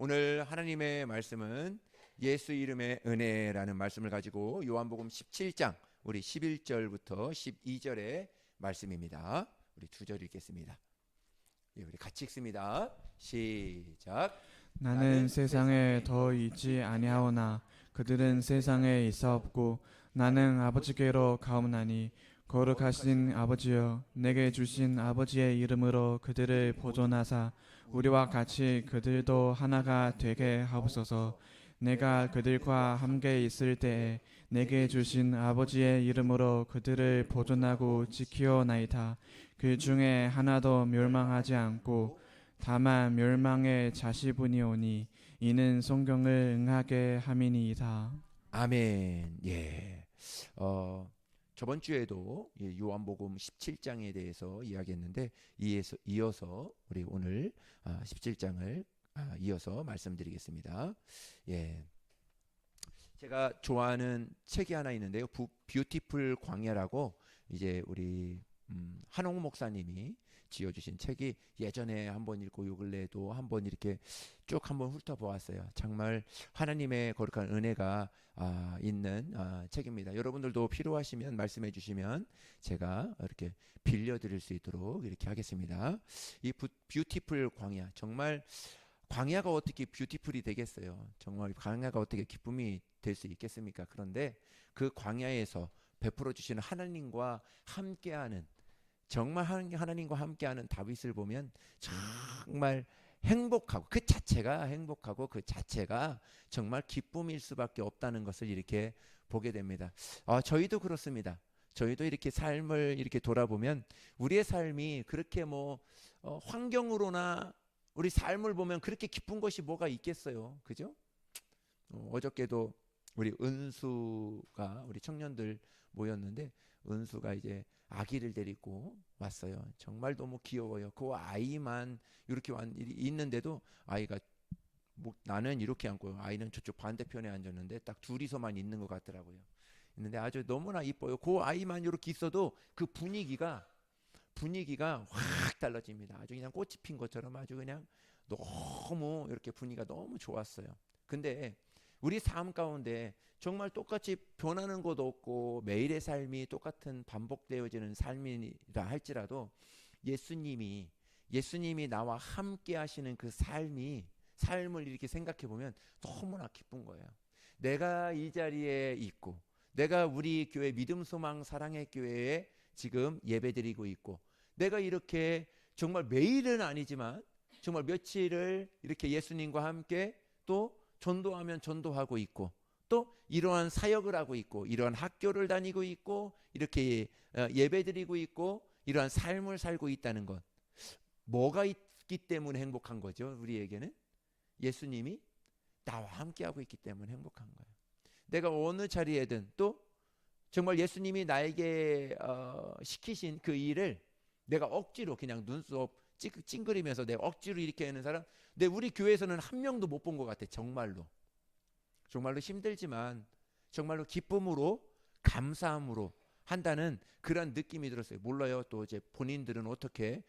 오늘 하나님의 말씀은 예수 이름의 은혜라는 말씀을 가지고 요한복음 17장 우리 11절부터 12절의 말씀입니다. 우리 두 절 읽겠습니다. 예, 우리 같이 읽습니다. 시작. 나는 세상에 더 있지 아니하오나 그들은 세상에 있사옵고 나는 아버지께로 가옵나니 거룩하신 아버지여 내게 주신 아버지의 이름으로 그들을 보존하사 우리와 같이 그들도 하나가 되게 하옵소서. 내가 그들과 함께 있을 때에 내게 주신 아버지의 이름으로 그들을 보존하고 지키어나이다. 그 중에 하나도 멸망하지 않고 다만 멸망의 자시분이오니 이는 성경을 응하게 함이니이다. 아멘. 예. 저번 주에도 요한복음 17장에 대해서 이야기했는데 이어서 우리 오늘 17장을 이어서 말씀드리겠습니다. 예. 제가 좋아하는 책이 하나 있는데요. 뷰티풀 광야라고 이제 우리 한홍 목사님이 지어주신 책이 예전에 한번 읽고 요 근래에도 한번 이렇게 쭉 한번 훑어보았어요. 정말 하나님의 거룩한 은혜가 있는 책입니다. 여러분들도 필요하시면 말씀해 주시면 제가 이렇게 빌려드릴 수 있도록 이렇게 하겠습니다. 이 뷰티풀 광야, 정말 광야가 어떻게 뷰티풀이 되겠어요? 정말 광야가 어떻게 기쁨이 될 수 있겠습니까? 그런데 그 광야에서 베풀어 주시는 하나님과 함께하는, 정말 하나님과 함께하는 다윗을 보면 정말 행복하고, 그 자체가 행복하고 그 자체가 정말 기쁨일 수밖에 없다는 것을 이렇게 보게 됩니다. 저희도 그렇습니다. 저희도 이렇게 삶을 이렇게 돌아보면 우리의 삶이 그렇게 환경으로나 우리 삶을 보면 그렇게 기쁜 것이 뭐가 있겠어요. 그죠? 어저께도 우리 은수가, 우리 청년들 모였는데 은수가 이제 아기를 데리고 왔어요. 정말 너무 귀여워요. 그 아이만 이렇게 있는데도 아이가 나는 이렇게 앉고 아이는 저쪽 반대편에 앉았는데 딱 둘이서만 있는 것 같더라고요. 있는데 아주 너무나 이뻐요. 그 아이만 이렇게 있어도 그 분위기가 확 달라집니다. 아주 그냥 꽃이 핀 것처럼 아주 그냥 너무 이렇게 분위기가 너무 좋았어요. 근데 우리 삶 가운데 정말 똑같이 변하는 것도 없고 매일의 삶이 똑같은 반복되어지는 삶이라 할지라도 예수님이 나와 함께 하시는 그 삶을 이렇게 생각해 보면 너무나 기쁜 거예요. 내가 이 자리에 있고, 내가 우리 교회 믿음 소망 사랑의 교회에 지금 예배드리고 있고, 내가 이렇게 정말 매일은 아니지만 정말 며칠을 이렇게 예수님과 함께 또 전도하면 전도하고 있고, 또 이러한 사역을 하고 있고, 이러한 학교를 다니고 있고, 이렇게 예배드리고 있고, 이러한 삶을 살고 있다는 것, 뭐가 있기 때문에 행복한 거죠? 우리에게는 예수님이 나와 함께하고 있기 때문에 행복한 거예요. 내가 어느 자리에든 또 정말 예수님이 나에게 시키신 그 일을 내가 억지로 그냥 눈썹 찡그리면서 내가 억지로 이렇게 하는 사람, 근데 우리 교회에서는 한 명도 못 본 것 같아. 정말로 힘들지만 정말로 기쁨으로, 감사함으로 한다는 그런 느낌이 들었어요. 몰라요. 또 이제 본인들은 어떻게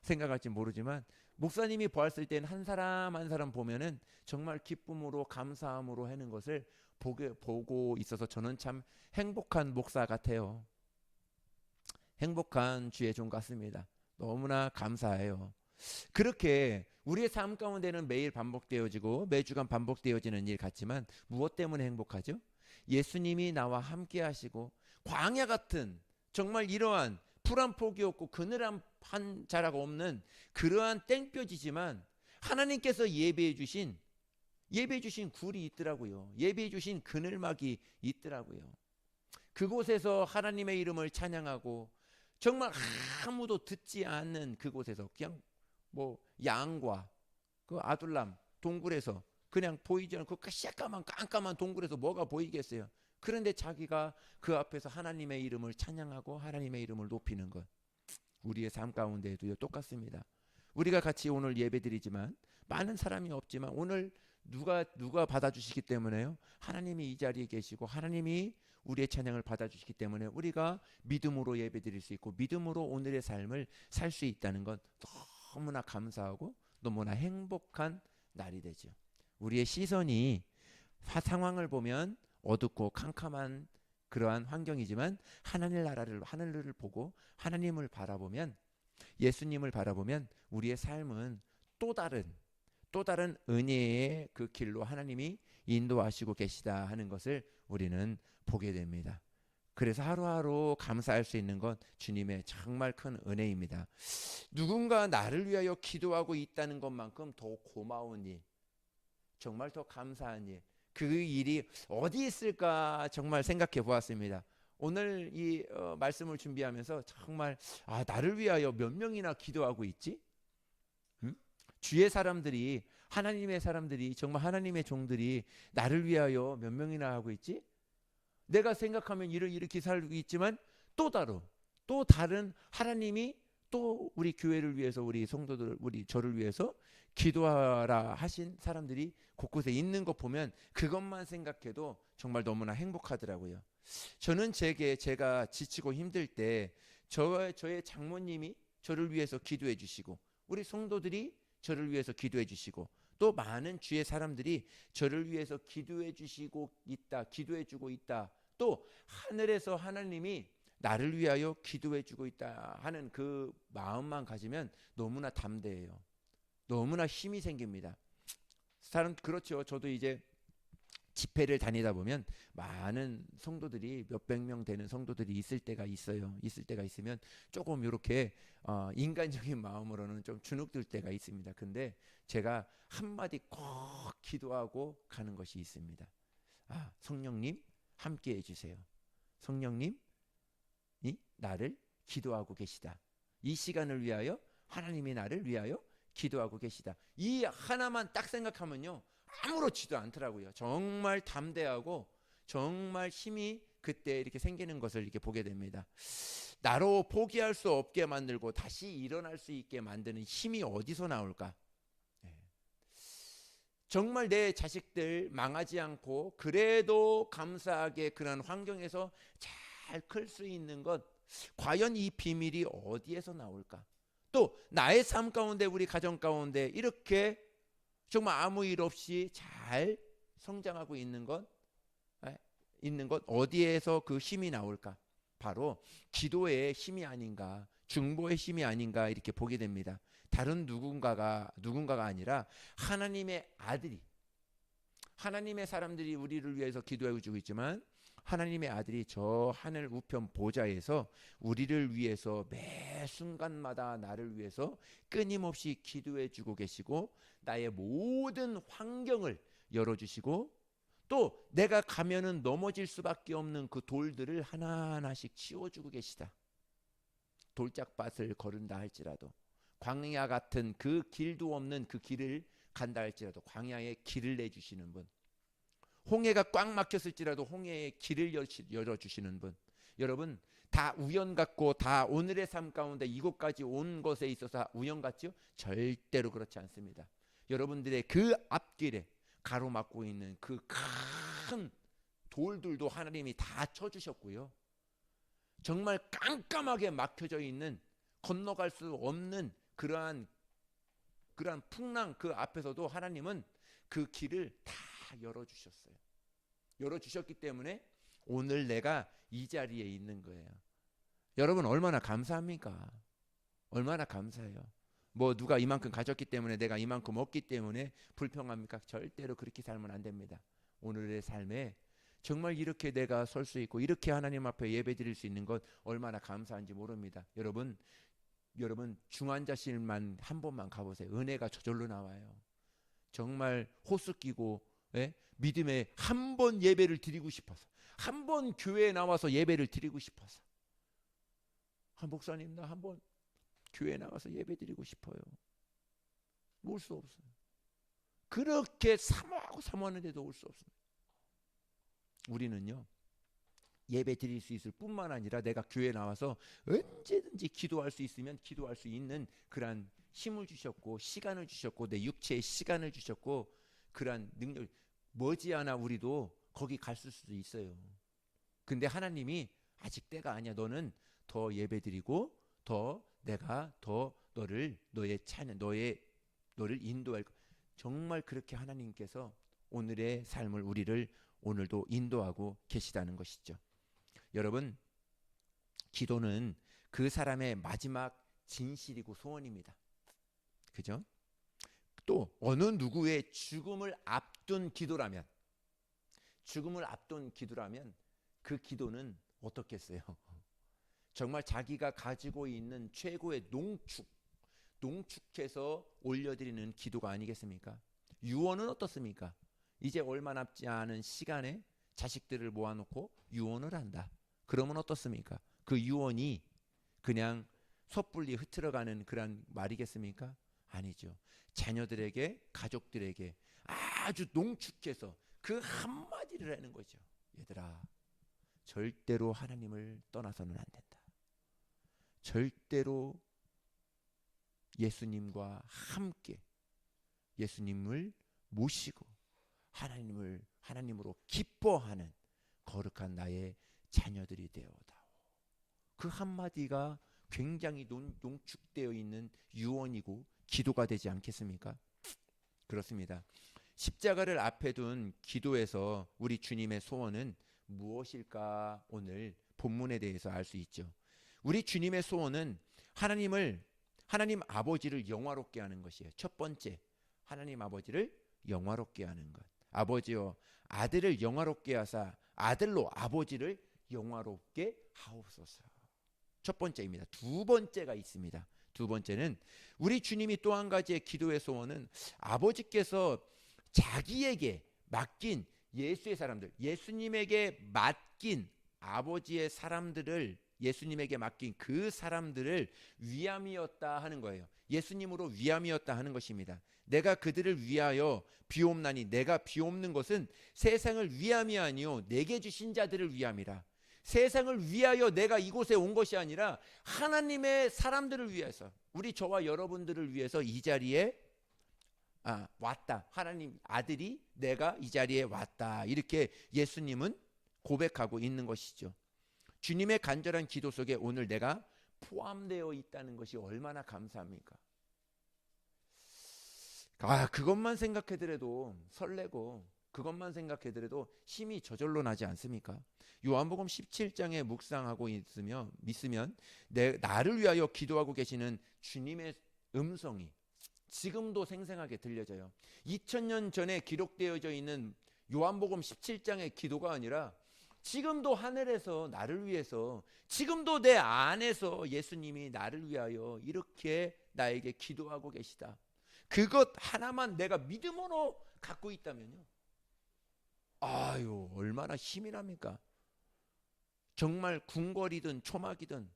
생각할지 모르지만 목사님이 보았을 때는 한 사람 한 사람 보면은 정말 기쁨으로, 감사함으로 하는 것을 보고 있어서 저는 참 행복한 목사 같아요. 행복한 주의 종 같습니다. 너무나 감사해요. 그렇게 우리의 삶 가운데는 매일 반복되어지고 매주간 반복되어지는 일 같지만 무엇 때문에 행복하죠? 예수님이 나와 함께 하시고, 광야 같은 정말 이러한 풀 한 폭이 없고 그늘 한 자락 없는 그러한 땡볕이지만 하나님께서 예배해 주신 굴이 있더라고요. 예배해 주신 그늘막이 있더라고요. 그곳에서 하나님의 이름을 찬양하고, 정말 아무도 듣지 않는 그곳에서 그냥 양과 그 아둘람 동굴에서 그냥 보이지 않고 그 새까만 깜깜한 동굴에서 뭐가 보이겠어요. 그런데 자기가 그 앞에서 하나님의 이름을 찬양하고 하나님의 이름을 높이는 것, 우리의 삶 가운데에도 똑같습니다. 우리가 같이 오늘 예배드리지만 많은 사람이 없지만 오늘 누가 받아주시기 때문에요. 하나님이 이 자리에 계시고 하나님이 우리의 찬양을 받아주시기 때문에 우리가 믿음으로 예배드릴 수 있고 믿음으로 오늘의 삶을 살 수 있다는 건 너무나 감사하고 너무나 행복한 날이 되죠. 우리의 시선이 상황을 보면 어둡고 캄캄한 그러한 환경이지만 하늘을 보고 하나님을 바라보면, 예수님을 바라보면 우리의 삶은 또 다른 은혜의 그 길로 하나님이 인도하시고 계시다 하는 것을 우리는 보게 됩니다. 그래서 하루하루 감사할 수 있는 건 주님의 정말 큰 은혜입니다. 누군가 나를 위하여 기도하고 있다는 것만큼 더 고마운 일, 정말 더 감사한 일, 그 일이 어디 있을까 정말 생각해 보았습니다. 오늘 이 말씀을 준비하면서 정말 나를 위하여 몇 명이나 기도하고 있지? 응? 주의 사람들이, 하나님의 사람들이, 정말 하나님의 종들이 나를 위하여 몇 명이나 하고 있지? 내가 생각하면 이렇게 살고 있지만 또 다른 하나님이 또 우리 교회를 위해서, 우리 성도들, 우리 저를 위해서 기도하라 하신 사람들이 곳곳에 있는 것 보면 그것만 생각해도 정말 너무나 행복하더라고요. 저는 제가 지치고 힘들 때 저의 장모님이 저를 위해서 기도해 주시고, 우리 성도들이 저를 위해서 기도해 주시고, 또 많은 주의 사람들이 저를 위해서 기도해 주시고 있다, 기도해 주고 있다. 또 하늘에서 하나님이 나를 위하여 기도해 주고 있다 하는 그 마음만 가지면 너무나 담대해요. 너무나 힘이 생깁니다. 그렇죠. 저도 이제 집회를 다니다 보면 많은 성도들이, 몇백 명 되는 성도들이 있을 때가 있어요. 있을 때가 있으면 조금 이렇게 인간적인 마음으로는 좀 주눅들 때가 있습니다. 근데 제가 한마디 꼭 기도하고 가는 것이 있습니다. 성령님 함께 해주세요. 성령님 나를 기도하고 계시다. 이 시간을 위하여 하나님이 나를 위하여 기도하고 계시다. 이 하나만 딱 생각하면요, 아무렇지도 않더라고요. 정말 담대하고 정말 힘이 그때 이렇게 생기는 것을 이렇게 보게 됩니다. 나로 포기할 수 없게 만들고 다시 일어날 수 있게 만드는 힘이 어디서 나올까? 정말 내 자식들 망하지 않고 그래도 감사하게 그런 환경에서 잘 클 수 있는 것, 과연 이 비밀이 어디에서 나올까? 또 나의 삶 가운데, 우리 가정 가운데 이렇게 정말 아무 일 없이 잘 성장하고 있는 것 어디에서 그 힘이 나올까? 바로 기도의 힘이 아닌가, 중보의 힘이 아닌가 이렇게 보게 됩니다. 다른 누군가가 아니라 하나님의 아들이, 하나님의 사람들이 우리를 위해서 기도해 주고 있지만 하나님의 아들이 저 하늘 우편 보좌에서 우리를 위해서 매 순간마다 나를 위해서 끊임없이 기도해 주고 계시고, 나의 모든 환경을 열어주시고, 또 내가 가면은 넘어질 수밖에 없는 그 돌들을 하나하나씩 치워주고 계시다. 돌짝밭을 걸은다 할지라도, 광야 같은 그 길도 없는 그 길을 간다 할지라도 광야에 길을 내주시는 분, 홍해가 꽉 막혔을지라도 홍해의 길을 열어주시는 분. 여러분, 다 우연 같고 다 오늘의 삶 가운데 이곳까지 온 것에 있어서 우연 같죠? 절대로 그렇지 않습니다. 여러분들의 그 앞길에 가로막고 있는 그 큰 돌들도 하나님이 다 쳐주셨고요. 정말 깜깜하게 막혀져 있는, 건너갈 수 없는 그러한 풍랑 그 앞에서도 하나님은 그 길을 다 열어주셨어요. 열어주셨기 때문에 오늘 내가 이 자리에 있는 거예요. 여러분 얼마나 감사합니까? 얼마나 감사해요. 뭐 누가 이만큼 가졌기 때문에 내가 이만큼 없기 때문에 불평합니까? 절대로 그렇게 살면 안 됩니다. 오늘의 삶에 정말 이렇게 내가 설 수 있고 이렇게 하나님 앞에 예배드릴 수 있는 것 얼마나 감사한지 모릅니다. 여러분 중환자실만 한 번만 가보세요. 은혜가 저절로 나와요. 정말 호수 끼고 믿음에 한 번 예배를 드리고 싶어서, 한 번 교회에 나와서 예배를 드리고 싶어서, 목사님 나 한 번 교회에 나가서 예배 드리고 싶어요. 올 수 없어요. 그렇게 사모하는데도 올 수 없습니다. 우리는요, 예배 드릴 수 있을 뿐만 아니라 내가 교회에 나와서 언제든지 기도할 수 있으면 기도할 수 있는 그러한 힘을 주셨고, 시간을 주셨고, 내 육체의 시간을 주셨고, 그러한 능력, 머지않아 우리도 거기 갈 수도 있어요. 근데 하나님이 아직 때가 아니야. 너는 더 예배드리고 더 내가 더 너를 인도할, 정말 그렇게 하나님께서 오늘의 삶을 우리를 오늘도 인도하고 계시다는 것이죠. 여러분, 기도는 그 사람의 마지막 진실이고 소원입니다. 그죠? 또 어느 누구의 죽음을 앞둔 기도라면 그 기도는 어떻겠어요? 정말 자기가 가지고 있는 최고의 농축해서 올려드리는 기도가 아니겠습니까? 유언은 어떻습니까? 이제 얼마 남지 않은 시간에 자식들을 모아놓고 유언을 한다. 그러면 어떻습니까? 그 유언이 그냥 섣불리 흐트러가는 그런 말이겠습니까? 아니죠. 자녀들에게, 가족들에게 아주 농축해서 그 한마디를 하는 거죠. 얘들아, 절대로 하나님을 떠나서는 안 된다. 절대로 예수님과 함께 예수님을 모시고 하나님으로 기뻐하는 거룩한 나의 자녀들이 되어다오. 그 한마디가 굉장히 농축되어 있는 유언이고 기도가 되지 않겠습니까? 그렇습니다. 십자가를 앞에 둔 기도에서 우리 주님의 소원은 무엇일까? 오늘 본문에 대해서 알 수 있죠. 우리 주님의 소원은 하나님 아버지를 영화롭게 하는 것이에요. 첫 번째, 하나님 아버지를 영화롭게 하는 것. 아버지여 아들을 영화롭게 하사 아들로 아버지를 영화롭게 하옵소서. 첫 번째입니다. 두 번째가 있습니다. 두 번째는 우리 주님이 또 한 가지의 기도의 소원은 아버지께서 자기에게 맡긴 예수의 사람들, 예수님에게 맡긴 아버지의 사람들을, 예수님에게 맡긴 그 사람들을 위함이었다 하는 거예요. 예수님으로 위함이었다 하는 것입니다. 내가 그들을 위하여 비옵나니, 내가 비옵는 것은 세상을 위함이 아니요 내게 주신 자들을 위함이라. 세상을 위하여 내가 이곳에 온 것이 아니라 하나님의 사람들을 위해서, 우리 저와 여러분들을 위해서 이 자리에 왔다. 하나님 아들이 내가 이 자리에 왔다. 이렇게 예수님은 고백하고 있는 것이죠. 주님의 간절한 기도 속에 오늘 내가 포함되어 있다는 것이 얼마나 감사합니까? 그것만 생각해더라도 설레고, 그것만 생각해더라도 힘이 저절로 나지 않습니까? 요한복음 17장에 묵상하고 믿으면 나를 위하여 기도하고 계시는 주님의 음성이 지금도 생생하게 들려져요. 2000년 전에 기록되어져 있는 요한복음 17장의 기도가 아니라 지금도 하늘에서 나를 위해서, 지금도 내 안에서 예수님이 나를 위하여 이렇게 나에게 기도하고 계시다. 그것 하나만 내가 믿음으로 갖고 있다면요, 얼마나 힘이 납니까? 정말 궁궐이든 초막이든,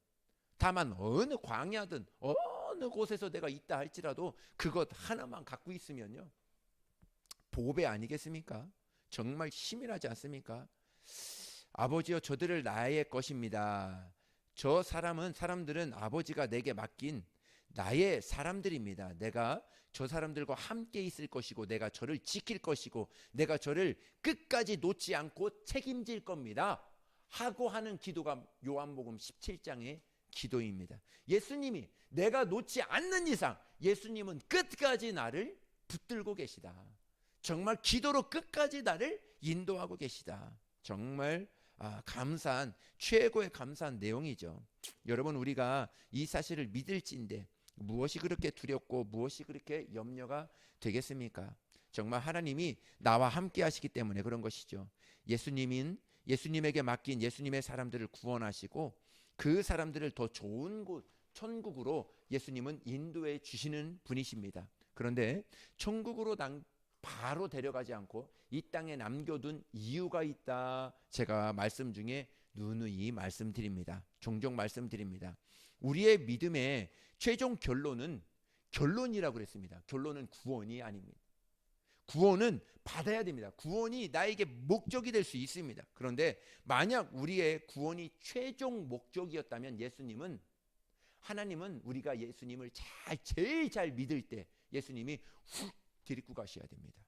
다만 어느 광야든 어느 곳에서 내가 있다 할지라도 그것 하나만 갖고 있으면요, 보배 아니겠습니까? 정말 힘이 나지 않습니까? 아버지여 저들을 나의 것입니다. 저 사람들은 아버지가 내게 맡긴 나의 사람들입니다. 내가 저 사람들과 함께 있을 것이고, 내가 저를 지킬 것이고, 내가 저를 끝까지 놓지 않고 책임질 겁니다 하고 하는 기도가 요한복음 17장의 기도입니다. 예수님이 내가 놓지 않는 이상 예수님은 끝까지 나를 붙들고 계시다. 정말 기도로 끝까지 나를 인도하고 계시다. 정말 감사한, 최고의 감사한 내용이죠. 여러분, 우리가 이 사실을 믿을지인데 무엇이 그렇게 두렵고 무엇이 그렇게 염려가 되겠습니까? 정말 하나님이 나와 함께 하시기 때문에 그런 것이죠. 예수님에게 맡긴 예수님의 사람들을 구원하시고 그 사람들을 더 좋은 곳, 천국으로 예수님은 인도해 주시는 분이십니다. 그런데 천국으로 바로 데려가지 않고 이 땅에 남겨둔 이유가 있다. 제가 말씀 중에 누누이 말씀드립니다. 종종 말씀드립니다. 우리의 믿음의 최종 결론이라고 그랬습니다. 결론은 구원이 아닙니다. 구원은 받아야 됩니다. 구원이 나에게 목적이 될 수 있습니다. 그런데 만약 우리의 구원이 최종 목적이었다면 하나님은 우리가 예수님을 제일 잘 믿을 때 예수님이 훅 데리고 가셔야 됩니다.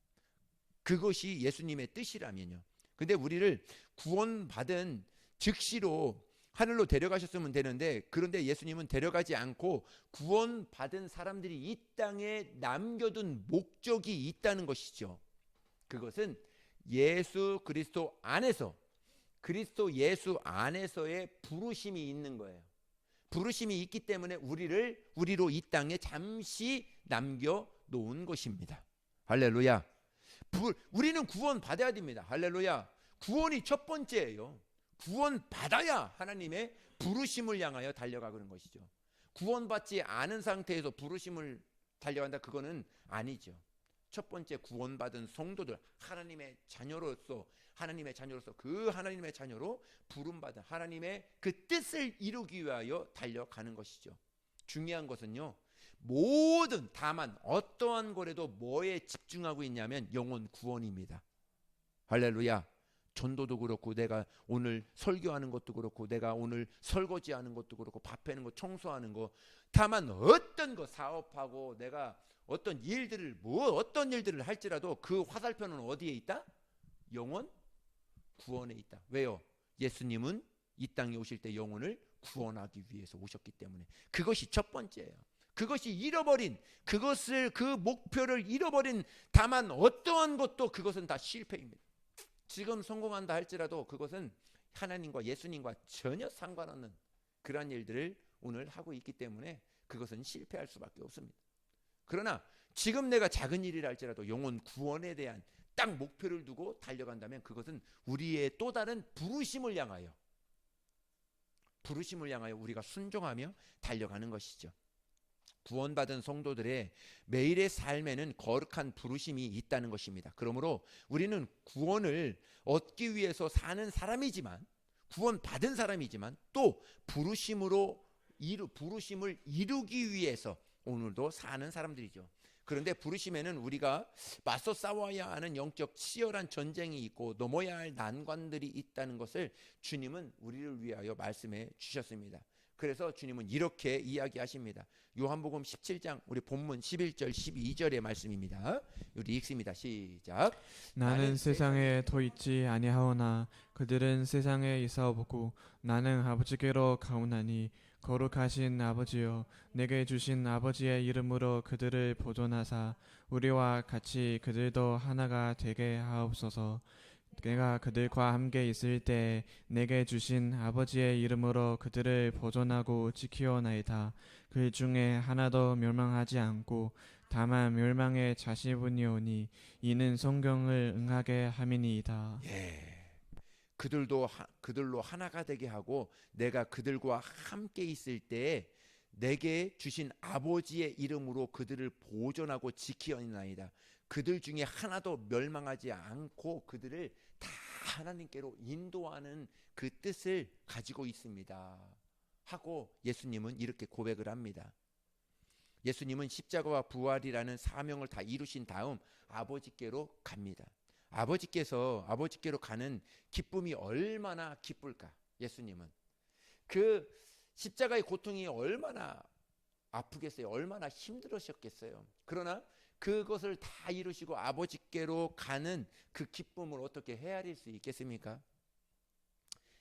그것이 예수님의 뜻이라면요. 근데 우리를 구원받은 즉시로 하늘로 데려가셨으면 되는데, 그런데 예수님은 데려가지 않고 구원받은 사람들이 이 땅에 남겨둔 목적이 있다는 것이죠. 그것은 예수 그리스도 안에서, 그리스도 예수 안에서의 부르심이 있는 거예요. 부르심이 있기 때문에 우리로 이 땅에 잠시 남겨 놓은 것입니다. 할렐루야. 우리는 구원 받아야 됩니다. 할렐루야. 구원이 첫 번째예요. 구원 받아야 하나님의 부르심을 향하여 달려가는 것이죠. 구원받지 않은 상태에서 부르심을 달려간다, 그거는 아니죠. 첫 번째, 구원받은 성도들, 하나님의 자녀로서 그 하나님의 자녀로 부름받은 하나님의 그 뜻을 이루기 위하여 달려가는 것이죠. 중요한 것은요, 다만 어떠한 거라도 뭐에 집중하고 있냐면 영혼 구원입니다. 할렐루야. 전도도 그렇고, 내가 오늘 설교하는 것도 그렇고, 내가 오늘 설거지하는 것도 그렇고, 밥 해는 거, 청소하는 거, 다만 어떤 거 사업하고 내가 어떤 일들을 할지라도 그 화살표는 어디에 있다? 영혼 구원에 있다. 왜요? 예수님은 이 땅에 오실 때 영혼을 구원하기 위해서 오셨기 때문에 그것이 첫 번째예요. 그 목표를 잃어버린 다만 어떠한 것도 그것은 다 실패입니다. 지금 성공한다 할지라도 그것은 하나님과 예수님과 전혀 상관없는 그러한 일들을 오늘 하고 있기 때문에 그것은 실패할 수밖에 없습니다. 그러나 지금 내가 작은 일이라 할지라도 영혼 구원에 대한 딱 목표를 두고 달려간다면 그것은 우리의 또 다른 부르심을 향하여 우리가 순종하며 달려가는 것이죠. 구원받은 성도들의 매일의 삶에는 거룩한 부르심이 있다는 것입니다. 그러므로 우리는 구원을 얻기 위해서 사는 사람이지만, 구원받은 사람이지만 또 부르심을 이루기 위해서 오늘도 사는 사람들이죠. 그런데 부르심에는 우리가 맞서 싸워야 하는 영적 치열한 전쟁이 있고 넘어야 할 난관들이 있다는 것을 주님은 우리를 위하여 말씀해 주셨습니다. 그래서 주님은 이렇게 이야기하십니다. 요한복음 17장 우리 본문 11절 12절의 말씀입니다. 우리 읽습니다. 시작. 나는 세상에 더 있지 아니하오나 그들은 세상에 있사오고 나는 아버지께로 가오나니 거룩하신 아버지여 내게 주신 아버지의 이름으로 그들을 보존하사 우리와 같이 그들도 하나가 되게 하옵소서. 내가 그들과 함께 있을 때 내게 주신 아버지의 이름으로 그들을 보존하고 지키오나이다. 그 중에 하나도 멸망하지 않고 다만 멸망에 자시분이오니 이는 성경을 응하게 함이니이다. 그들로 하나가 되게 하고 내가 그들과 함께 있을 때 내게 주신 아버지의 이름으로 그들을 보존하고 지키었나이다. 그들 중에 하나도 멸망하지 않고 그들을 다 하나님께로 인도하는 그 뜻을 가지고 있습니다 하고 예수님은 이렇게 고백을 합니다. 예수님은 십자가와 부활이라는 사명을 다 이루신 다음 아버지께로 갑니다. 아버지께로 가는 기쁨이 얼마나 기쁠까? 예수님은 그 십자가의 고통이 얼마나 아프겠어요? 얼마나 힘들으셨겠어요? 그러나 그것을 다 이루시고 아버지께로 가는 그 기쁨을 어떻게 헤아릴 수 있겠습니까?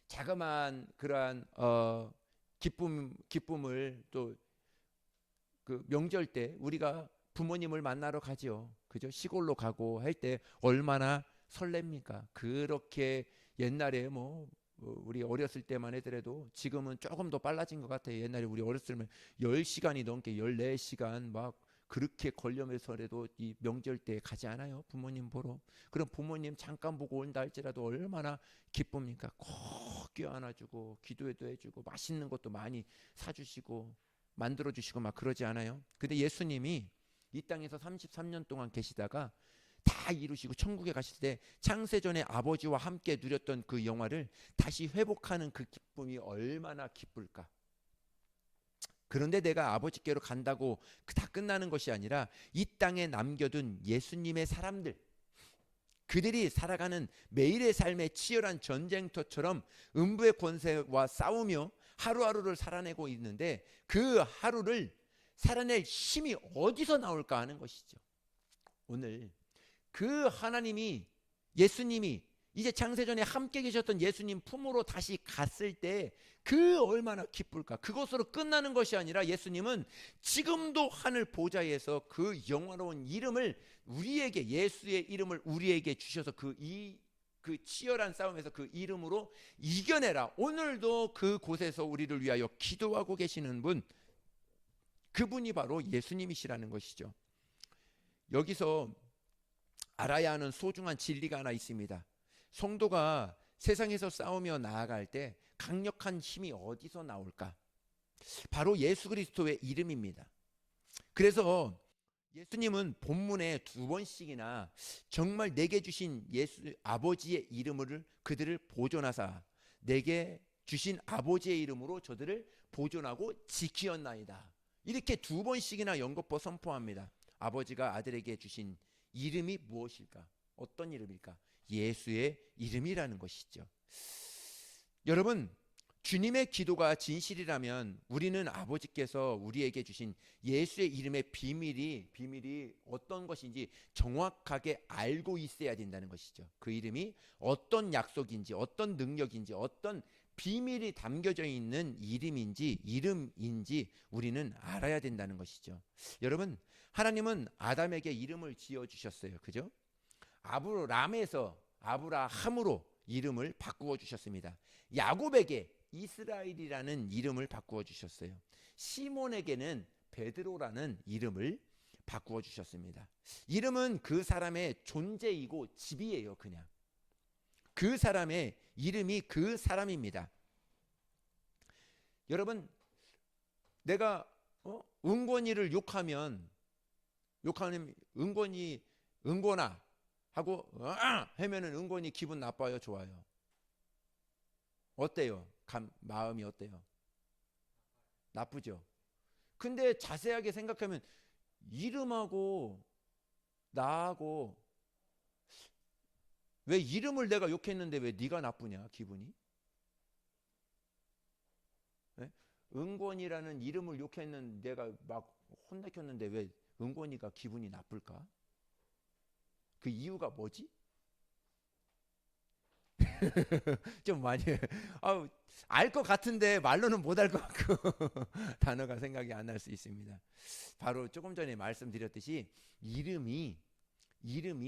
자그마한 그러한 기쁨을 또 그 명절 때 우리가 부모님을 만나러 가죠. 그죠? 시골로 가고 할 때 얼마나 설렙니까? 그렇게 옛날에 우리 어렸을 때만 하더라도 지금은 조금 더 빨라진 것 같아요. 옛날에 우리 어렸을 때는 10시간이 넘게 14시간 막 그렇게 걸려면서라도 이 명절 때 가지 않아요? 부모님 보러. 그럼 부모님 잠깐 보고 온다 할지라도 얼마나 기쁩니까? 꼭 껴안아주고 기도도 해주고 맛있는 것도 많이 사주시고 만들어주시고 막 그러지 않아요? 근데 예수님이 이 땅에서 33년 동안 계시다가 다 이루시고 천국에 가실 때 창세전에 아버지와 함께 누렸던 그 영화를 다시 회복하는 그 기쁨이 얼마나 기쁠까? 그런데 내가 아버지께로 간다고 다 끝나는 것이 아니라 이 땅에 남겨둔 예수님의 사람들, 그들이 살아가는 매일의 삶의 치열한 전쟁터처럼 음부의 권세와 싸우며 하루하루를 살아내고 있는데 그 하루를 살아낼 힘이 어디서 나올까 하는 것이죠. 오늘 그 하나님이, 예수님이 이제 창세전에 함께 계셨던 예수님 품으로 다시 갔을 때 그 얼마나 기쁠까. 그것으로 끝나는 것이 아니라 예수님은 지금도 하늘 보좌에서 그 영화로운 이름을 우리에게, 예수의 이름을 우리에게 주셔서 그 치열한 싸움에서 그 이름으로 이겨내라. 오늘도 그곳에서 우리를 위하여 기도하고 계시는 분, 그분이 바로 예수님이시라는 것이죠. 여기서 알아야 하는 소중한 진리가 하나 있습니다. 성도가 세상에서 싸우며 나아갈 때 강력한 힘이 어디서 나올까? 바로 예수 그리스도의 이름입니다. 그래서 예수님은 본문에 2번씩이나 정말 내게 주신 예수 아버지의 이름을 그들을 보존하사 내게 주신 아버지의 이름으로 저들을 보존하고 지키었나이다. 이렇게 2번씩이나 연거푸 선포합니다. 아버지가 아들에게 주신 이름이 무엇일까? 어떤 이름일까? 예수의 이름이라는 것이죠. 여러분, 주님의 기도가 진실이라면 우리는 아버지께서 우리에게 주신 예수의 이름의 비밀이 어떤 것인지 정확하게 알고 있어야 된다는 것이죠. 그 이름이 어떤 약속인지, 어떤 능력인지, 어떤 비밀이 담겨져 있는 이름인지 우리는 알아야 된다는 것이죠. 여러분, 하나님은 아담에게 이름을 지어주셨어요. 그죠? 아브라함에서 아브라함으로 이름을 바꾸어 주셨습니다. 야곱에게 이스라엘이라는 이름을 바꾸어 주셨어요. 시몬에게는 베드로라는 이름을 바꾸어 주셨습니다. 이름은 그 사람의 존재이고 집이에요. 그냥 그 사람의 이름이 그 사람입니다. 여러분, 내가 은권이를 욕하면 은권아 하고 하면은 은권이 기분 나빠요, 좋아요? 어때요? 마음이 어때요? 나쁘죠. 근데 자세하게 생각하면 이름하고 나하고 왜 이름을 내가 욕했는데 왜 네가 나쁘냐, 기분이? 네? 은권이라는 이름을 욕했는데 내가 막 혼내켰는데 왜 은권이가 기분이 나쁠까? 그 이유가 뭐지? 좀 많이 알 것 같은데 말로는 못 알 것 같고 단어가 생각이 안 날 수 있습니다. 바로 조금 전에 말씀드렸듯이 이름이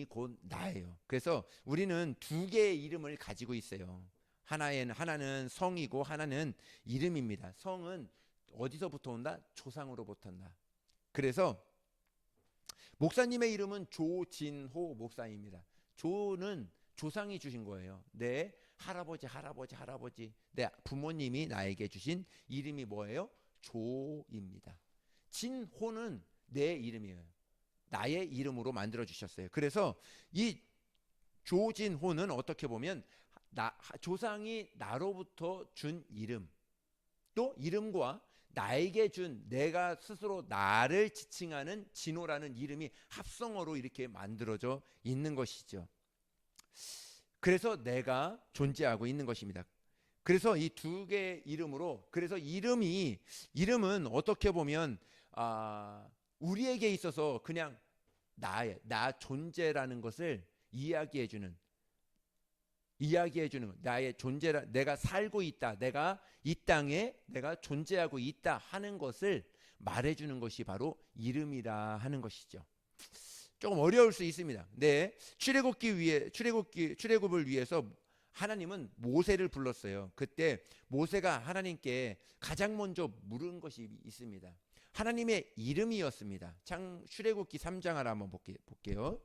곧 나예요. 그래서 우리는 2개의 이름을 가지고 있어요. 하나는 성이고 하나는 이름입니다. 성은 어디서부터 온다? 조상으로부터 온다. 그래서 목사님의 이름은 조진호 목사입니다. 조는 조상이 주신 거예요. 내 할아버지 내 부모님이 나에게 주신 이름이 뭐예요? 조입니다. 진호는 내 이름이에요. 나의 이름으로 만들어 주셨어요. 그래서 이 조진호는 어떻게 보면 조상이 나로부터 준 이름, 또 이름과 나에게 준 내가 스스로 나를 지칭하는 진호라는 이름이 합성어로 이렇게 만들어져 있는 것이죠. 그래서 내가 존재하고 있는 것입니다. 그래서 이 2개의 이름으로, 그래서 이름은 어떻게 보면 우리에게 있어서 그냥 나 존재라는 것을 이야기해주는 나의 존재라, 내가 살고 있다, 내가 이 땅에 내가 존재하고 있다 하는 것을 말해주는 것이 바로 이름이라 하는 것이죠. 조금 어려울 수 있습니다. 네, 출애굽을 위해서 하나님은 모세를 불렀어요. 그때 모세가 하나님께 가장 먼저 물은 것이 있습니다. 하나님의 이름이었습니다. 출애굽기 3장을 한번 볼게요.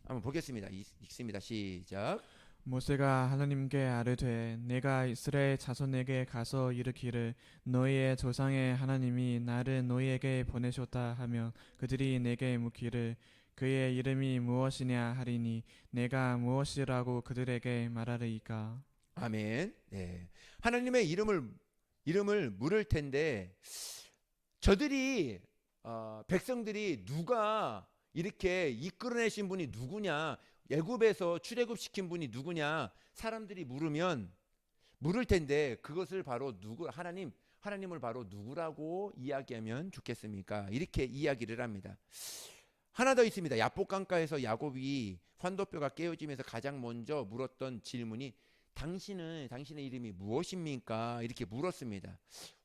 한번 보겠습니다. 읽습니다. 시작. 모세가 하나님께 아뢰되 내가 이스라엘 자손에게 가서 이르기를 너희의 조상의 하나님이 나를 너희에게 보내셨다 하면 그들이 내게 묻기를 그의 이름이 무엇이냐 하리니 내가 무엇이라고 그들에게 말하리이까. 아멘. 네. 하나님의 이름을 물을 텐데 백성들이 누가 이렇게 이끌어내신 분이 누구냐, 애굽에서 출애굽시킨 분이 누구냐 사람들이 물을 텐데 그것을 바로 하나님을 바로 누구라고 이야기하면 좋겠습니까? 이렇게 이야기를 합니다. 하나 더 있습니다. 야복강가에서 야곱이 환도뼈가 깨어지면서 가장 먼저 물었던 질문이 당신의 이름이 무엇입니까? 이렇게 물었습니다.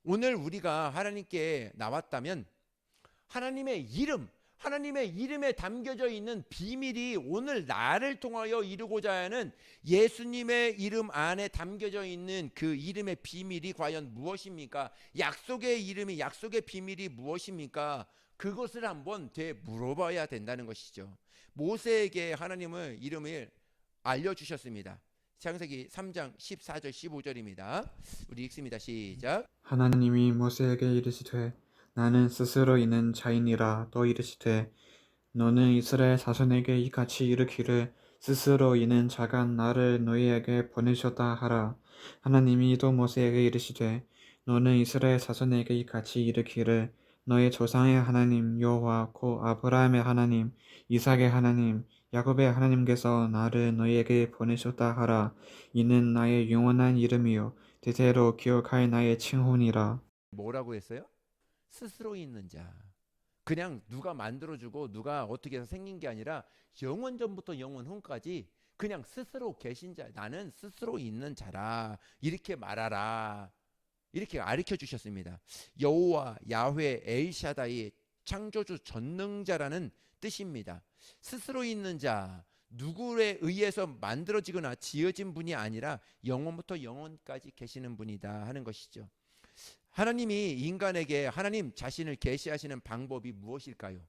오늘 우리가 하나님께 나왔다면 하나님의 이름에 담겨져 있는 비밀이 오늘 나를 통하여 이루고자 하는 예수님의 이름 안에 담겨져 있는 그 이름의 비밀이 과연 무엇입니까? 약속의 비밀이 무엇입니까? 그것을 한번 되물어봐야 된다는 것이죠. 모세에게 하나님의 이름을 알려주셨습니다. 창세기 3장 14절 15절입니다. 우리 읽습니다. 시작. 하나님이 모세에게 이르시되 나는 스스로 있는 자이니라. 또 이르시되 너는 이스라엘 자손에게 이같이 이르기를 스스로 있는 자가 나를 너희에게 보내셨다 하라. 하나님이 또 모세에게 이르시되 너는 이스라엘 자손에게 이같이 이르기를 너희 조상의 하나님 여호와 곧 아브라함의 하나님 이삭의 하나님 야곱의 하나님께서 나를 너희에게 보내셨다 하라. 이는 나의 영원한 이름이요 대대로 기억할 나의 칭호니라. 뭐라고 했어요? 스스로 있는 자. 그냥 누가 만들어주고 누가 어떻게 해서 생긴 게 아니라 영원 전부터 영원 후까지 그냥 스스로 계신 자. 나는 스스로 있는 자라. 이렇게 말하라. 이렇게 가르쳐 주셨습니다. 여호와, 야훼, 엘샤다이, 창조주 전능자라는 뜻입니다. 스스로 있는 자, 누구에 의해서 만들어지거나 지어진 분이 아니라 영원부터 영원까지 계시는 분이다 하는 것이죠. 하나님이 인간에게 하나님 자신을 계시하시는 방법이 무엇일까요?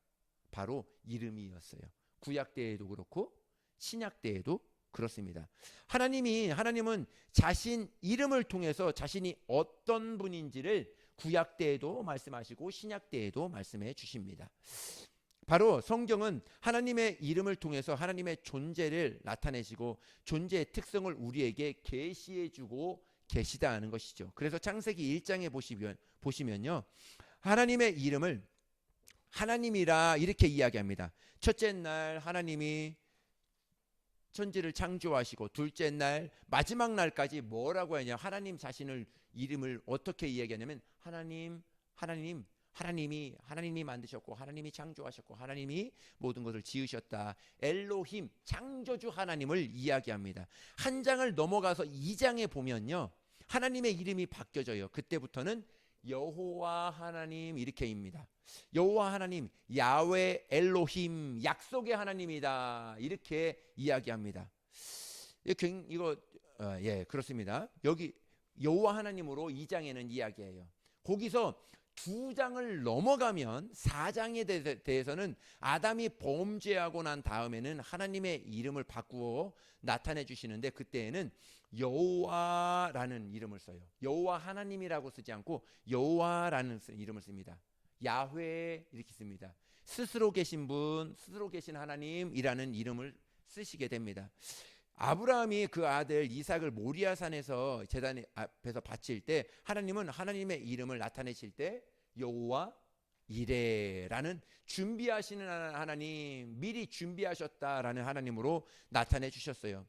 바로 이름이었어요. 구약 때에도 그렇고 신약 때에도 그렇습니다. 하나님은 자신 이름을 통해서 자신이 어떤 분인지를 구약 때에도 말씀하시고 신약 때에도 말씀해 주십니다. 바로 성경은 하나님의 이름을 통해서 하나님의 존재를 나타내시고 존재의 특성을 우리에게 계시해 주고 계시다 하는 것이죠. 그래서 창세기 1장에 보시면요. 하나님의 이름을 하나님이라 이렇게 이야기합니다. 첫째 날 하나님이 천지를 창조하시고 둘째 날 마지막 날까지 뭐라고 하냐? 하나님 자신을 이름을 어떻게 이야기하냐면 하나님이 만드셨고 하나님이 창조하셨고 하나님이 모든 것을 지으셨다. 엘로힘 창조주 하나님을 이야기합니다. 한 장을 넘어가서 2장에 보면요. 하나님의 이름이 바뀌어져요. 그때부터는 여호와 하나님 이렇게입니다. 여호와 하나님 야훼 엘로힘 약속의 하나님이다. 이렇게 이야기합니다. 이거 그렇습니다. 여기 여호와 하나님으로 2장에는 이야기해요. 거기서 2장을 넘어가면 4장에 대해서는 아담이 범죄하고 난 다음에는 하나님의 이름을 바꾸어 나타내 주시는데 그때에는 여호와라는 이름을 써요. 여호와 하나님이라고 쓰지 않고 여호와라는 이름을 씁니다. 야훼 이렇게 씁니다. 스스로 계신 분, 스스로 계신 하나님이라는 이름을 쓰시게 됩니다. 아브라함이 그 아들 이삭을 모리아산에서 제단 앞에서 바칠 때 하나님은 하나님의 이름을 나타내실 때 여호와 이레라는 준비하시는 하나님, 미리 준비하셨다라는 하나님으로 나타내 주셨어요.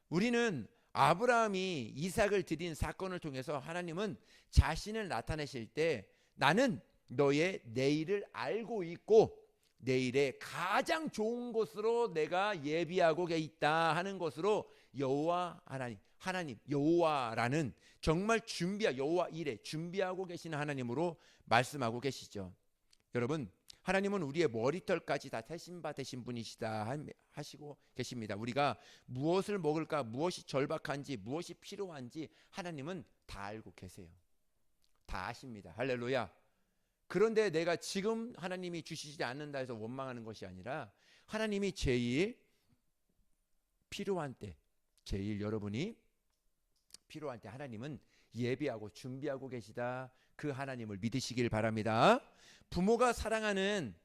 우리는 아브라함이 이삭을 드린 사건을 통해서 하나님은 자신을 나타내실 때 나는 너의 내일을 알고 있고 내일의 가장 좋은 곳으로 내가 예비하고 있다 하는 것으로 여호와 하나님 여호와라는 정말 여호와 이레 준비하고 계시는 하나님으로 말씀하고 계시죠. 여러분 하나님은 우리의 머리털까지 다 대신받으신 분이시다 하시고 계십니다. 우리가 무엇을 먹을까, 무엇이 절박한지, 무엇이 필요한지 하나님은 다 알고 계세요. 다 아십니다. 할렐루야. 그런데 내가 지금 하나님이 주시지 않는다 해서 원망하는 것이 아니라 하나님이 제일 필요한 때, 제일 여러분이 필요한 때 하나님은 예비하고 준비하고 계시다. 그 하나님을 믿으시길 바랍니다. 부모가 사랑하는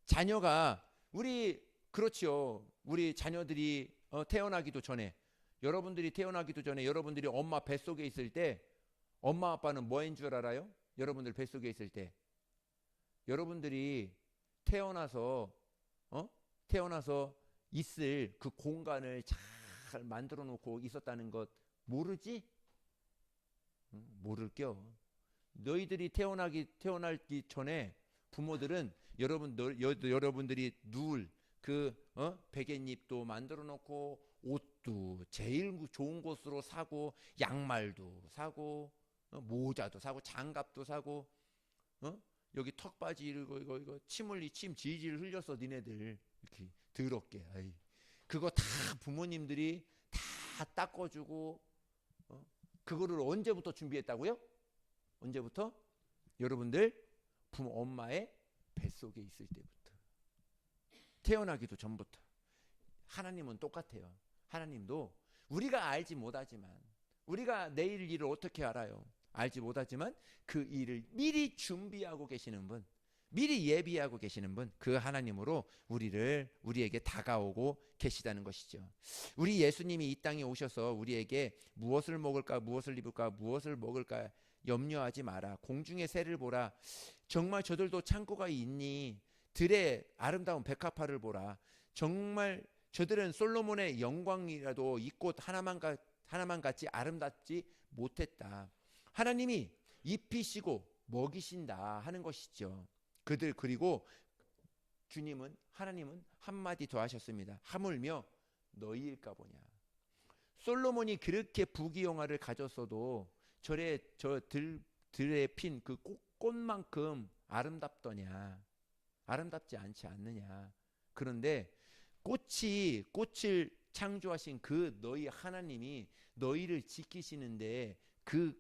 자녀가 그렇죠. 우리 자녀들이 태어나기도 전에 여러분들이 엄마 뱃속에 있을 때 엄마 아빠는 뭐인 줄 알아요? 여러분들 뱃속에 있을 때 여러분들이 태어나서 있을 그 공간을 잘 만들어 놓고 있었다는 것 모르지? 모를겨. 너희들이 태어나기 전에 부모들은 여러분들이 누울 그 베갯잎도 만들어 놓고 옷도 제일 좋은 곳으로 사고 양말도 사고 모자도 사고 장갑도 사고 여기 턱바지 이거 침 질질 흘렸어 니네들 이렇게 더럽게. 아이. 그거 다 부모님들이 다 닦아주고 그거를 언제부터 준비했다고요? 언제부터? 여러분들 엄마의 뱃속에 있을 때부터, 태어나기도 전부터. 하나님은 똑같아요. 하나님도 우리가 알지 못하지만, 우리가 내일 일을 어떻게 알아요? 알지 못하지만 그 일을 미리 준비하고 계시는 분, 미리 예비하고 계시는 분, 그 하나님으로 우리에게 다가오고 계시다는 것이죠. 우리 예수님이 이 땅에 오셔서 우리에게 무엇을 먹을까, 무엇을 입을까, 무엇을 먹을까 염려하지 마라. 공중의 새를 보라. 정말 저들도 창고가 있니? 들의 아름다운 백합화를 보라. 정말 저들은 솔로몬의 영광이라도 이 꽃 하나만 같이 아름답지 못했다. 하나님이 입히시고 먹이신다 하는 것이죠. 그리고 하나님은 한마디 더 하셨습니다. 하물며 너희일까 보냐. 솔로몬이 그렇게 부귀영화를 가졌어도 들에 핀 그 꽃만큼 아름답더냐? 아름답지 않지 않느냐? 그런데 꽃을 창조하신 그 너희 하나님이 너희를 지키시는데 그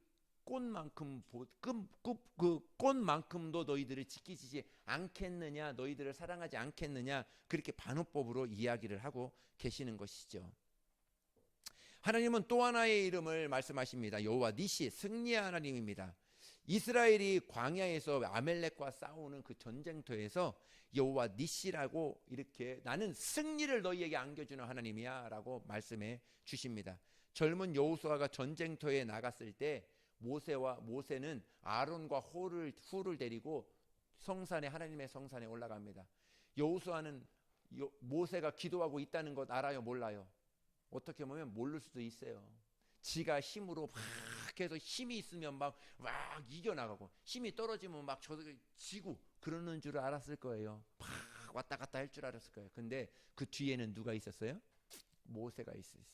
꽃만큼도 너희들을 지키시지 않겠느냐, 너희들을 사랑하지 않겠느냐, 그렇게 반어법으로 이야기를 하고 계시는 것이죠. 하나님은 또 하나의 이름을 말씀하십니다. 여호와 니시, 승리의 하나님입니다. 이스라엘이 광야에서 아멜렉과 싸우는 그 전쟁터에서 여호와 니시라고 이렇게 나는 승리를 너희에게 안겨주는 하나님이야 라고 말씀해 주십니다. 젊은 여호수아가 전쟁터에 나갔을 때 모세는 아론과 훌을 데리고 하나님의 성산에 올라갑니다. 여호수아는 모세가 기도하고 있다는 것 알아요, 몰라요? 어떻게 보면 모를 수도 있어요. 지가 힘으로 막 해서 힘이 있으면 막 이겨나가고, 힘이 떨어지면 막 지고 그러는 줄 알았을 거예요. 막 왔다 갔다 할 줄 알았을 거예요. 근데 그 뒤에는 누가 있었어요? 모세가 있었어요.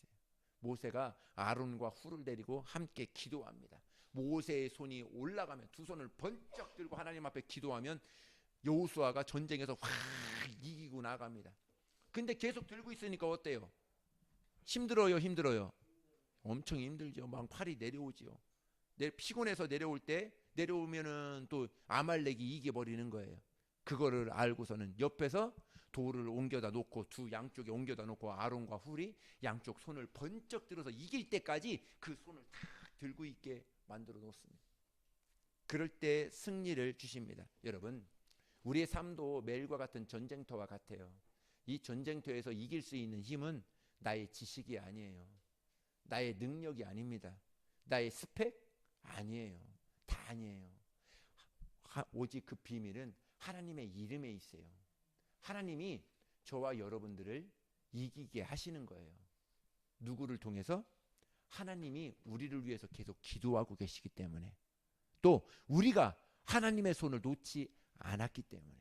모세가 아론과 훌을 데리고 함께 기도합니다. 모세의 손이 올라가면, 두 손을 번쩍 들고 하나님 앞에 기도하면 여호수아가 전쟁에서 확 이기고 나갑니다. 근데 계속 들고 있으니까 어때요? 힘들어요? 엄청 힘들죠. 막 팔이 내려오죠. 피곤해서 내려오면은 또 아말렉이 이겨버리는 거예요. 그거를 알고서는 옆에서 돌을 옮겨다 놓고, 두 양쪽에 옮겨다 놓고 아론과 훌이 양쪽 손을 번쩍 들어서 이길 때까지 그 손을 탁 들고 있게 만들어 놓습니다. 그럴 때 승리를 주십니다. 여러분, 우리의 삶도 매일과 같은 전쟁터와 같아요. 이 전쟁터에서 이길 수 있는 힘은 나의 지식이 아니에요. 나의 능력이 아닙니다. 나의 스펙? 아니에요. 다 아니에요. 오직 그 비밀은 하나님의 이름에 있어요. 하나님이 저와 여러분들을 이기게 하시는 거예요. 누구를 통해서? 하나님이 우리를 위해서 계속 기도하고 계시기 때문에, 또 우리가 하나님의 손을 놓지 않았기 때문에,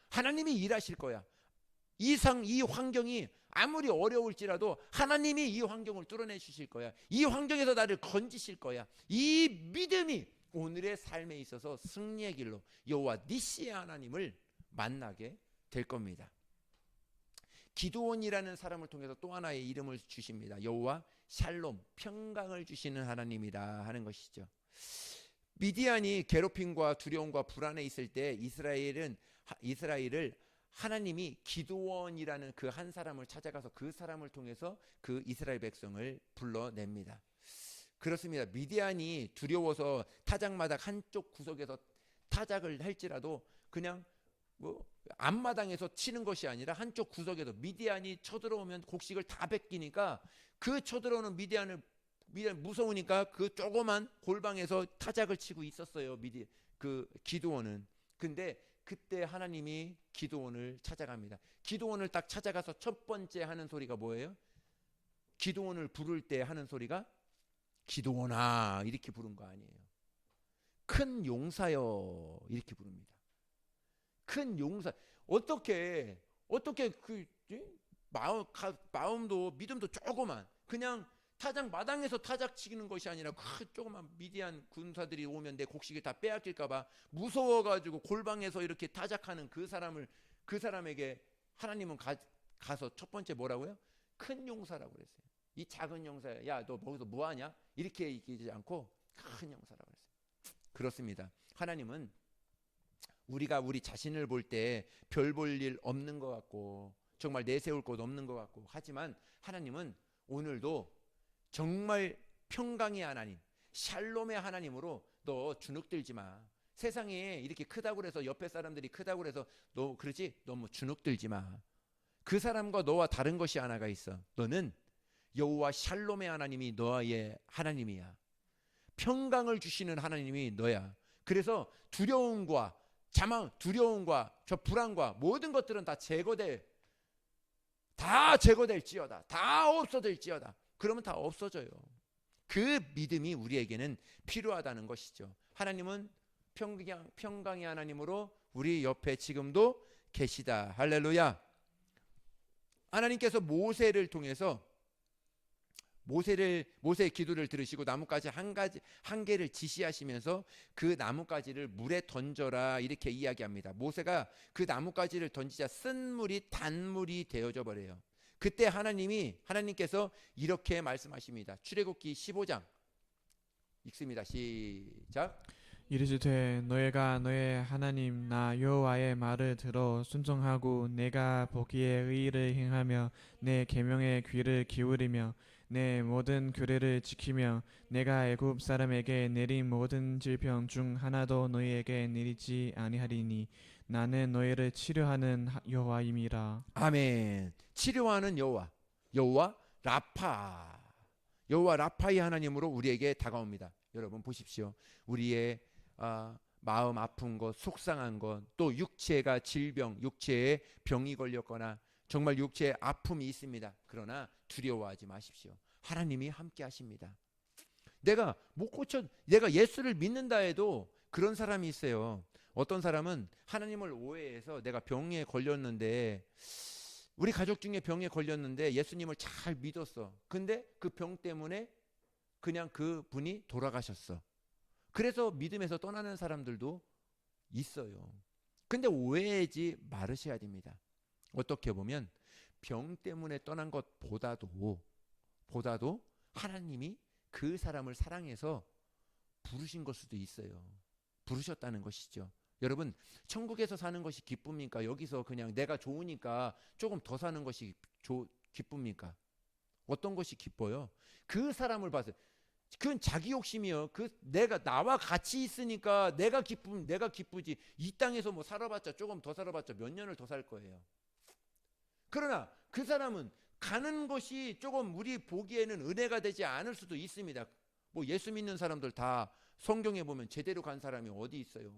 하나님이 일하실 거야. 이 환경이 아무리 어려울지라도 하나님이 이 환경을 뚫어내 주실 거야. 이 환경에서 나를 건지실 거야. 이 믿음이 오늘의 삶에 있어서 승리의 길로 여호와 니시의 하나님을 만나게 될 겁니다. 기드온이라는 사람을 통해서 또 하나의 이름을 주십니다. 여호와 샬롬, 평강을 주시는 하나님이다 하는 것이죠. 미디안이 괴롭힘과 두려움과 불안에 있을 때 이스라엘을 하나님이 기드온이라는 그 한 사람을 찾아가서 그 사람을 통해서 그 이스라엘 백성을 불러냅니다. 그렇습니다. 미디안이 두려워서 타작마당 한쪽 구석에서 타작을 할지라도 그냥 앞마당에서 치는 것이 아니라 한쪽 구석에서, 미디안이 쳐들어오면 곡식을 다 뺏기니까 그 쳐들어오는 미디안 무서우니까 그 조그만 골방에서 타작을 치고 있었어요. 기드온은. 근데 그때 하나님이 기드온을 찾아갑니다. 기드온을 딱 찾아가서 첫 번째 하는 소리가 뭐예요? 기드온을 부를 때 하는 소리가 기드온아 이렇게 부른 거 아니에요. 큰 용사여 이렇게 부릅니다. 큰 용사. 어떻게 그 마음도 믿음도 조그만 그냥 타작 마당에서 타작 치는 것이 아니라 그 조그만 미디안 군사들이 오면 내 곡식을 다 빼앗길까봐 무서워가지고 골방에서 이렇게 타작하는 그 사람에게 하나님은 가서 첫 번째 뭐라고요? 큰 용사라고 그랬어요. 이 작은 용사야. 야, 너 거기서 뭐 하냐? 이렇게 얘기하지 않고 큰 용사라고 그랬어요. 그렇습니다. 하나님은 우리가 우리 자신을 볼 때 별 볼 일 없는 것 같고 정말 내세울 곳 없는 것 같고 하지만 하나님은 오늘도 정말 평강의 하나님, 샬롬의 하나님으로 너 주눅들지 마. 세상에 이렇게 크다고 해서 옆에 사람들이 크다고 해서 너 그러지? 너무 주눅들지 마. 그 사람과 너와 다른 것이 하나가 있어. 너는 여호와 샬롬의 하나님이 너의 하나님이야. 평강을 주시는 하나님이 너야. 그래서 두려움과 저 불안과 모든 것들은 다 제거될지어다. 다 없어질지어다. 그러면 다 없어져요. 그 믿음이 우리에게는 필요하다는 것이죠. 하나님은 평강의 하나님으로 우리 옆에 지금도 계시다. 할렐루야. 하나님께서 모세를 통해서 모세의 기도를 들으시고 나뭇가지 한 개를 지시하시면서 그 나뭇가지를 물에 던져라 이렇게 이야기합니다. 모세가 그 나뭇가지를 던지자 쓴 물이 단물이 되어져 버려요. 그때 하나님께서 이렇게 말씀하십니다. 출애굽기 15장 읽습니다. 시작. 이르시되 너희가 너의 하나님 나 여호와의 말을 들어 순종하고 내가 보기에 의를 행하며 내 계명에 귀를 기울이며 내 모든 규례를 지키며 내가 애굽 사람에게 내린 모든 질병 중 하나도 너희에게 내리지 아니하리니 나는 너희를 치료하는 여호와임이라. 아멘. 치료하는 여호와 라파의 하나님으로 우리에게 다가옵니다. 여러분 보십시오. 우리의 마음 아픈 것, 속상한 것, 또 육체가 질병, 육체에 병이 걸렸거나 정말 육체에 아픔이 있습니다. 그러나 두려워하지 마십시오. 하나님이 함께 하십니다. 내가 예수를 믿는다 해도 그런 사람이 있어요. 어떤 사람은 하나님을 오해해서 내가 병에 걸렸는데 우리 가족 중에 병에 걸렸는데 예수님을 잘 믿었어. 근데 그 병 때문에 그냥 그 분이 돌아가셨어. 그래서 믿음에서 떠나는 사람들도 있어요. 근데 오해하지 말으셔야 됩니다. 어떻게 보면 병 때문에 떠난 것보다도 하나님이 그 사람을 사랑해서 부르신 걸 수도 있어요. 부르셨다는 것이죠. 여러분, 천국에서 사는 것이 기쁩니까? 여기서 그냥 내가 좋으니까 조금 더 사는 것이 기쁩니까? 어떤 것이 기뻐요? 그 사람을 봐서 그건 자기 욕심이요. 내가 나와 같이 있으니까 내가 기쁘지. 이 땅에서 뭐 살아봤자 조금 더 살아봤자 몇 년을 더 살 거예요. 그러나 그 사람은 가는 것이 조금 우리 보기에는 은혜가 되지 않을 수도 있습니다. 뭐 예수 믿는 사람들 다 성경에 보면 제대로 간 사람이 어디 있어요?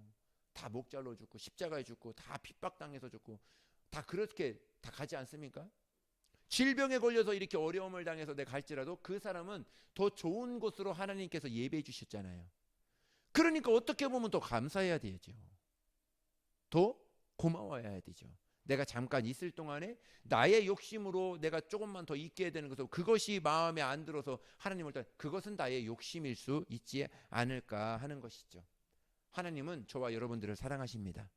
다 목잘로 죽고 십자가에 죽고 다 핍박당해서 죽고 다 그렇게 다 가지 않습니까? 질병에 걸려서 이렇게 어려움을 당해서 내가 갈지라도 그 사람은 더 좋은 곳으로 하나님께서 예배해 주셨잖아요. 그러니까 어떻게 보면 더 감사해야 되죠. 더 고마워해야 되죠. 내가 잠깐 있을 동안에 나의 욕심으로 내가 조금만 더 있게 되는 것으로 그것이 마음에 안 들어서 하나님을 그것은 나의 욕심일 수 있지 않을까 하는 것이죠. 하나님은 저와 여러분들을 사랑하십니다.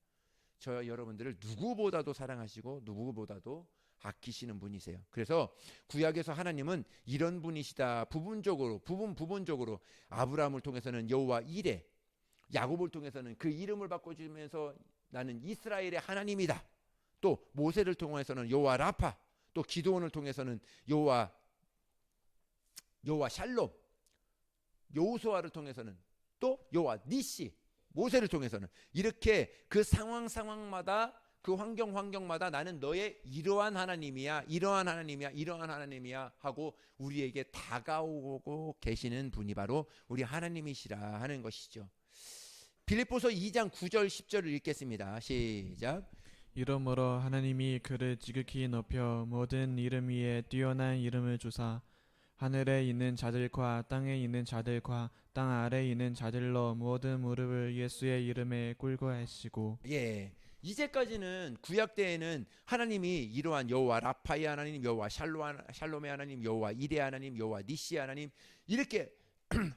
저와 여러분들을 누구보다도 사랑하시고 누구보다도 아끼시는 분이세요. 그래서 구약에서 하나님은 이런 분이시다. 부분적으로 아브라함을 통해서는 여호와 이레, 야곱을 통해서는 그 이름을 바꿔주면서 나는 이스라엘의 하나님이다. 또 모세를 통해서는 여호와 라파, 또 기드온을 통해서는 여호와 샬롬, 여호수아를 통해서는 또 여호와 니시, 모세를 통해서는 이렇게 그 상황마다 그 환경마다 나는 너의 이러한 하나님이야 하고 우리에게 다가오고 계시는 분이 바로 우리 하나님이시라 하는 것이죠. 빌립보서 2장 9절 10절을 읽겠습니다. 시작. 이러므로 하나님이 그를 지극히 높여 모든 이름 위에 뛰어난 이름을 주사 하늘에 있는 자들과 땅에 있는 자들과 땅 아래에 있는 자들로 모든 무릎을 예수의 이름에 꿇고 하시고. 예, 이제까지는 구약 때에는 하나님이 이러한 여호와 라파의 하나님, 여호와 샬롬의 하나님, 여호와 이레 하나님, 여호와 니시 하나님 이렇게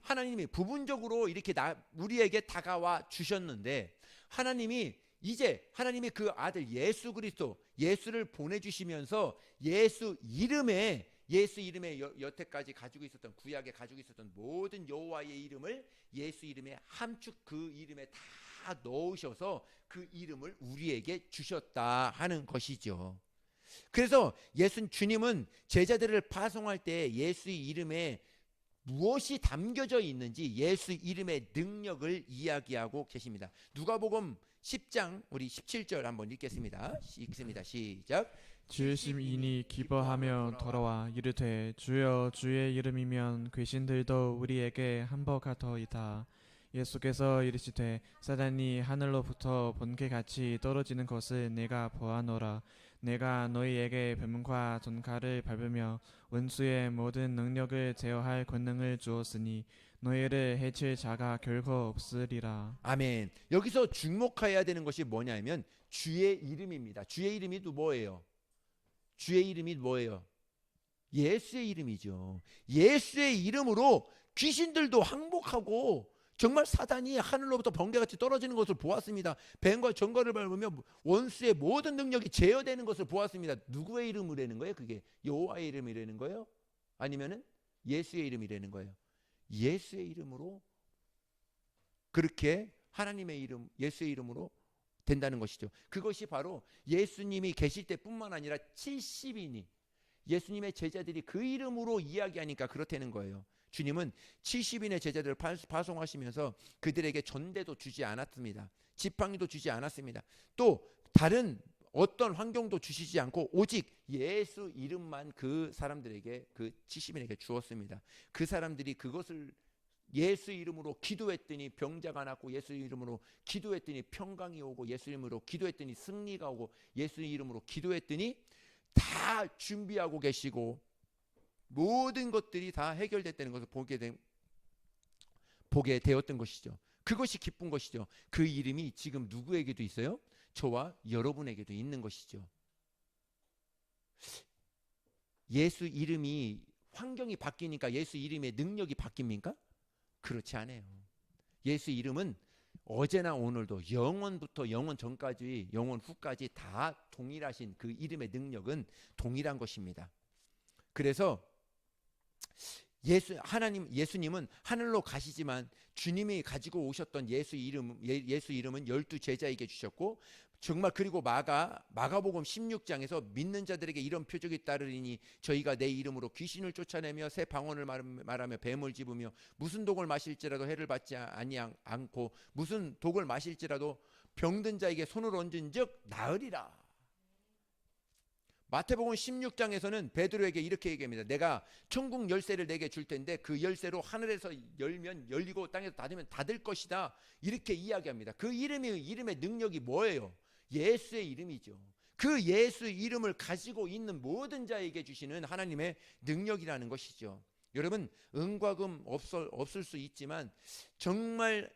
하나님이 부분적으로 이렇게 우리에게 다가와 주셨는데 하나님이 이제 하나님이 그 아들 예수 그리스도 예수를 보내주시면서 예수 이름에 여태까지 가지고 있었던 구약에 가지고 있었던 모든 여호와의 이름을 예수 이름에 함축 그 이름에 다 넣으셔서 그 이름을 우리에게 주셨다 하는 것이죠. 그래서 주님은 제자들을 파송할 때 예수의 이름에 무엇이 담겨져 있는지 예수 이름의 능력을 이야기하고 계십니다. 누가복음 10장 우리 17절 한번 읽겠습니다. 읽습니다. 시작. 지으심이니 기뻐하며 돌아와 이르되 주여 주의 이름이면 귀신들도 우리에게 한복하더이다. 예수께서 이르시되 사단이 하늘로부터 번개같이 떨어지는 것을 내가 보아노라. 내가 너희에게 뱀과 돈칼을 밟으며 원수의 모든 능력을 제어할 권능을 주었으니 너희를 해칠 자가 결코 없으리라. 아멘. 여기서 주목해야 되는 것이 뭐냐면 주의 이름입니다. 주의 이름이 또 뭐예요? 주의 이름이 뭐예요? 예수의 이름이죠. 예수의 이름으로 귀신들도 항복하고 정말 사단이 하늘로부터 번개같이 떨어지는 것을 보았습니다. 뱀과 전거를 밟으며 원수의 모든 능력이 제어되는 것을 보았습니다. 누구의 이름이라는 거예요? 그게 여호와의 이름이라는 거예요? 아니면은 예수의 이름이라는 거예요? 예수의 이름으로 그렇게 하나님의 이름, 예수의 이름으로 된다는 것이죠. 그것이 바로 예수님이 계실 때뿐만 아니라 70인이 예수님의 제자들이 그 이름으로 이야기하니까 그렇다는 거예요. 주님은 70인의 제자들을 파송하시면서 그들에게 전대도 주지 않았습니다. 지팡이도 주지 않았습니다. 또 다른 어떤 환경도 주시지 않고 오직 예수 이름만 그 사람들에게 그 70인에게 주었습니다. 그 사람들이 그것을 예수 이름으로 기도했더니 병자가 낫고 예수 이름으로 기도했더니 평강이 오고 예수 이름으로 기도했더니 승리가 오고 예수 이름으로 기도했더니 다 준비하고 계시고 모든 것들이 다 해결됐다는 것을 보게 되었던 것이죠. 그것이 기쁜 것이죠. 그 이름이 지금 누구에게도 있어요? 저와 여러분에게도 있는 것이죠. 예수 이름이 환경이 바뀌니까 예수 이름의 능력이 바뀝니까? 그렇지 않아요. 예수 이름은 어제나 오늘도 영원부터 영원 전까지 영원 후까지 다 동일하신 그 이름의 능력은 동일한 것입니다. 그래서 예수님은 하늘로 가시지만 주님이 가지고 오셨던 예수 이름은 12 제자에게 주셨고 정말 그리고 마가복음 16장에서 믿는 자들에게 이런 표적이 따르리니 저희가 내 이름으로 귀신을 쫓아내며 새 방언을 말하며 뱀을 집으며 무슨 독을 마실지라도 해를 받지 않고 무슨 독을 마실지라도 병든 자에게 손을 얹은즉 나으리라. 마태복음 16장에서는 베드로에게 이렇게 얘기합니다. 내가 천국 열쇠를 내게 줄 텐데 그 열쇠로 하늘에서 열면 열리고 땅에서 닫으면 닫을 것이다. 이렇게 이야기합니다. 그 이름의 능력이 뭐예요? 예수의 이름이죠. 그 예수 이름을 가지고 있는 모든 자에게 주시는 하나님의 능력이라는 것이죠. 여러분 은과 금 없을 수 있지만 정말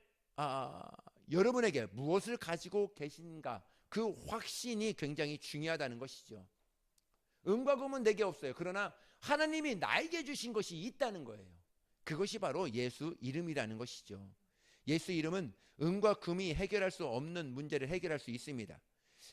여러분에게 무엇을 가지고 계신가 그 확신이 굉장히 중요하다는 것이죠. 은과 금은 내게 없어요. 그러나 하나님이 나에게 주신 것이 있다는 거예요. 그것이 바로 예수 이름이라는 것이죠. 예수 이름은 은과 금이 해결할 수 없는 문제를 해결할 수 있습니다.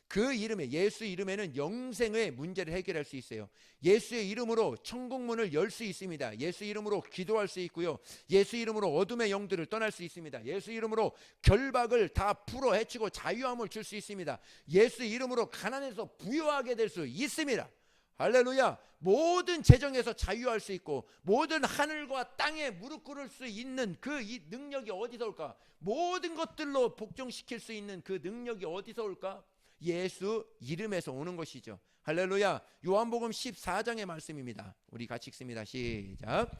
그 이름에 예수 이름에는 영생의 문제를 해결할 수 있어요. 예수의 이름으로 천국문을 열 수 있습니다. 예수 이름으로 기도할 수 있고요. 예수 이름으로 어둠의 영들을 떠날 수 있습니다. 예수 이름으로 결박을 다 풀어 헤치고 자유함을 줄 수 있습니다. 예수 이름으로 가난해서 부유하게 될 수 있습니다. 할렐루야. 모든 재정에서 자유할 수 있고 모든 하늘과 땅에 무릎 꿇을 수 있는 그 능력이 어디서 올까? 모든 것들로 복종시킬 수 있는 그 능력이 어디서 올까? 예수 이름에서 오는 것이죠. 할렐루야. 요한복음 14장의 말씀입니다. 우리 같이 읽습니다. 시작.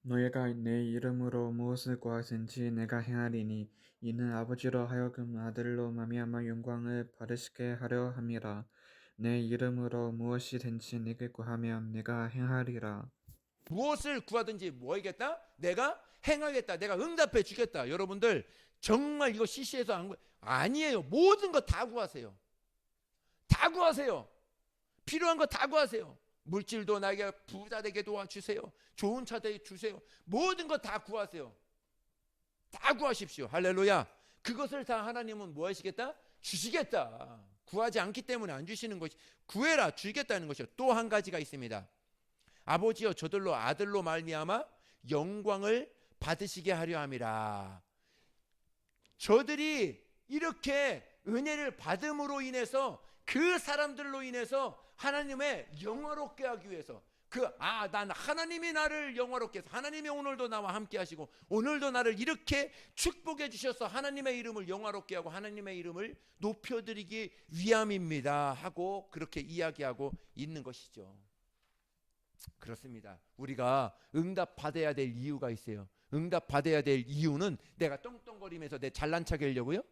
너희가 내 이름으로 무엇을 구하든지 내가 행하리니 이는 아버지로 하여금 아들로 말미암아 영광을 받으시게 하려 함이라. 내 이름으로 무엇이든지 내게 구하면 내가 행하리라. 무엇을 구하든지 뭐 하겠다? 내가 행하겠다. 내가 응답해 주겠다. 여러분들 정말 이거 CC에서 아니에요. 모든 거 다 구하세요. 다 구하세요. 필요한 거 다 구하세요. 물질도 나에게 부자 되게 도와주세요. 좋은 차 되게 주세요. 모든 거 다 구하세요. 다 구하십시오. 할렐루야. 그것을 다 하나님은 뭐 하시겠다? 주시겠다. 구하지 않기 때문에 안 주시는 것이, 구해라 주겠다는 것이요. 또 한 가지가 있습니다. 아버지여 저들로 아들로 말미암아 영광을 받으시게 하려 함이라. 저들이 이렇게 은혜를 받음으로 인해서 그 사람들로 인해서 하나님의 영화롭게 하기 위해서 난 하나님이 나를 영화롭게 해서 하나님이 오늘도 나와 함께 하시고 오늘도 나를 이렇게 축복해 주셔서 하나님의 이름을 영화롭게 하고 하나님의 이름을 높여드리기 위함입니다 하고 그렇게 이야기하고 있는 것이죠. 그렇습니다. 우리가 응답 받아야 될 이유가 있어요. 응답 받아야 될 이유는 내가 떵떵거리면서 내 잘난 척 하려고요?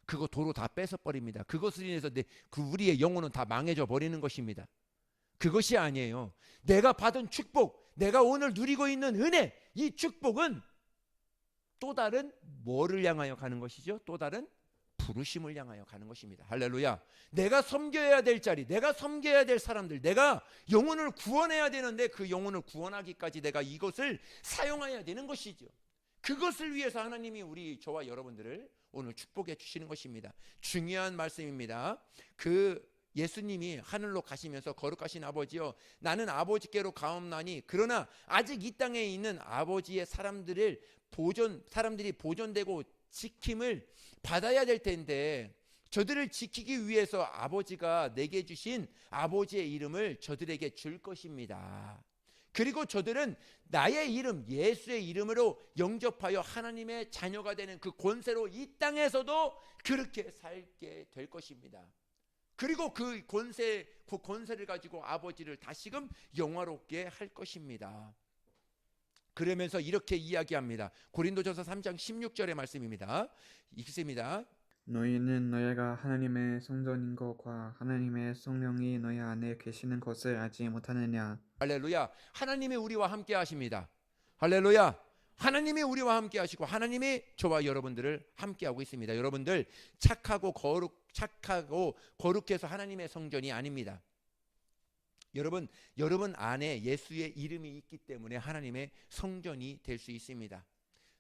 그거 도로 다 뺏어 버립니다. 그것을 인해서 우리의 영혼은 다 망해져 버리는 것입니다. 그것이 아니에요. 내가 받은 축복, 내가 오늘 누리고 있는 은혜, 이 축복은 또 다른 뭐를 향하여 가는 것이죠? 또 다른 부르심을 향하여 가는 것입니다. 할렐루야. 내가 섬겨야 될 자리, 내가 섬겨야 될 사람들, 내가 영혼을 구원해야 되는데 그 영혼을 구원하기까지 내가 이것을 사용해야 되는 것이죠. 그것을 위해서 하나님이 저와 여러분들을 오늘 축복해 주시는 것입니다. 중요한 말씀입니다. 예수님이 하늘로 가시면서 거룩하신 아버지여 나는 아버지께로 가옵나니 그러나 아직 이 땅에 있는 아버지의 사람들이 보존되고 지킴을 받아야 될 텐데 저들을 지키기 위해서 아버지가 내게 주신 아버지의 이름을 저들에게 줄 것입니다. 그리고 저들은 나의 이름 예수의 이름으로 영접하여 하나님의 자녀가 되는 그 권세로 이 땅에서도 그렇게 살게 될 것입니다. 그리고 그 권세를 가지고 아버지를 다시금 영화롭게 할 것입니다. 그러면서 이렇게 이야기합니다. 고린도전서 3장 16절의 말씀입니다. 읽습니다. 너희는 너희가 하나님의 성전인 것과 하나님의 성령이 너희 안에 계시는 것을 알지 못하느냐. 할렐루야. 하나님이 우리와 함께 하십니다. 할렐루야. 하나님이 우리와 함께 하시고 하나님이 저와 여러분들을 함께 하고 있습니다. 여러분들 착하고 거룩해서 하나님의 성전이 아닙니다. 여러분 안에 예수의 이름이 있기 때문에 하나님의 성전이 될 수 있습니다.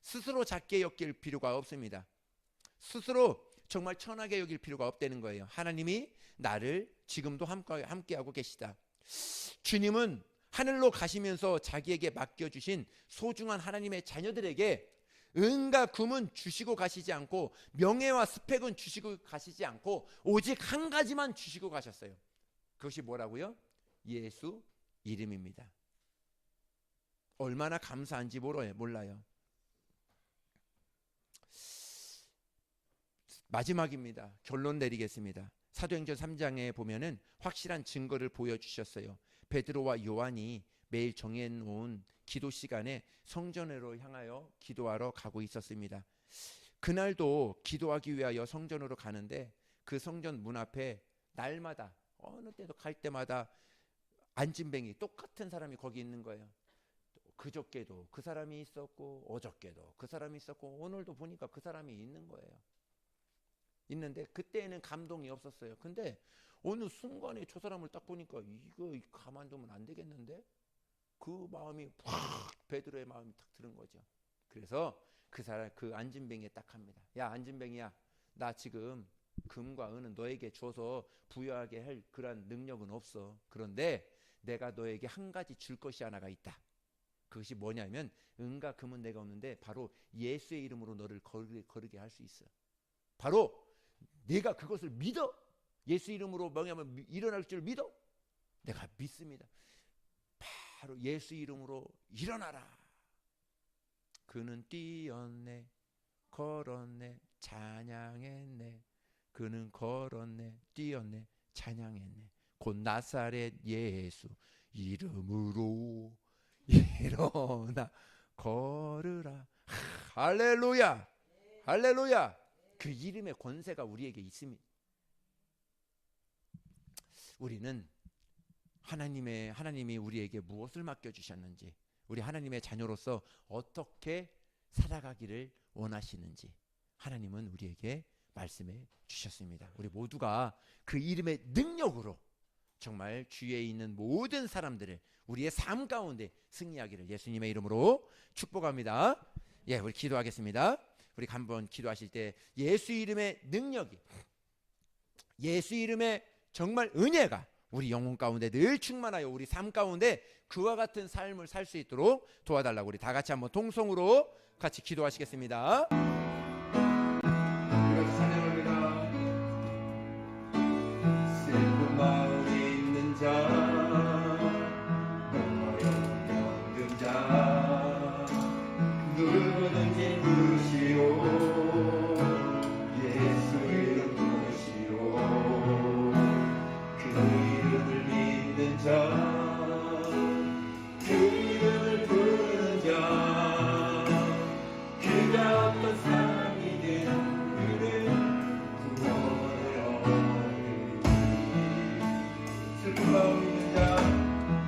스스로 작게 여길 필요가 없습니다. 스스로 정말 천하게 여길 필요가 없다는 거예요. 하나님이 나를 지금도 함께하고 계시다. 주님은 하늘로 가시면서 자기에게 맡겨주신 소중한 하나님의 자녀들에게 은과 금은 주시고 가시지 않고 명예와 스펙은 주시고 가시지 않고 오직 한 가지만 주시고 가셨어요. 그것이 뭐라고요? 예수 이름입니다. 얼마나 감사한지 몰라요. 마지막입니다. 결론 내리겠습니다. 사도행전 3장에 보면은 확실한 증거를 보여주셨어요. 베드로와 요한이 매일 정해놓은 기도 시간에 성전으로 향하여 기도하러 가고 있었습니다. 그날도 기도하기 위하여 성전으로 가는데 그 성전 문 앞에 날마다 어느 때도 갈 때마다 안진뱅이 똑같은 사람이 거기 있는 거예요. 그저께도 그 사람이 있었고 어저께도 그 사람이 있었고 오늘도 보니까 그 사람이 있는 거예요. 있는데 그때는 감동이 없었어요. 근데 어느 순간에 저 사람을 딱 보니까 이거 가만두면 안 되겠는데? 그 마음이 확 베드로의 마음이 딱 드는 거죠. 그래서 그 안진뱅이에 딱 합니다. 야 안진뱅이야, 나 지금 금과 은은 너에게 줘서 부여하게 할 그런 능력은 없어. 그런데 내가 너에게 한 가지 줄 것이 하나가 있다. 그것이 뭐냐면 은과 금은 내가 없는데 바로 예수의 이름으로 너를 거르게 할 수 있어. 바로 내가 그것을 믿어. 예수 이름으로 뭐냐면 일어날 줄 믿어. 내가 믿습니다. 바로 예수 이름으로 일어나라. 그는 뛰었네, 걸었네, 찬양했네. 그는 걸었네, 뛰었네, 찬양했네. 곧 나사렛 예수 이름으로 일어나 걸으라. 할렐루야, 할렐루야. 그 이름의 권세가 우리에게 있습니다. 우리는 하나님이 우리에게 무엇을 맡겨주셨는지, 우리 하나님의 자녀로서 어떻게 살아가기를 원하시는지 하나님은 우리에게 말씀해 주셨습니다. 우리 모두가 그 이름의 능력으로 정말 주위에 있는 모든 사람들을 우리의 삶 가운데 승리하기를 예수님의 이름으로 축복합니다. 예, 우리 기도하겠습니다. 우리 한번 기도하실 때 예수 이름의 능력이, 예수 이름의 정말 은혜가 우리 영혼 가운데 늘 충만하여 우리 삶 가운데 그와 같은 삶을 살 수 있도록 도와달라고 우리 다 같이 한번 통성으로 같이 기도하시겠습니다. 찬양합니다. 슬픈 마음이 있는 자, 병든 자, 누구든지 부르시오. 예수 이름 부르시오. 그 이름을 믿는 자, 그 이름을 부르는 자, 그가 어떤 사람이든 그는 구원을 얻으리. 슬픈 마음 있는 자,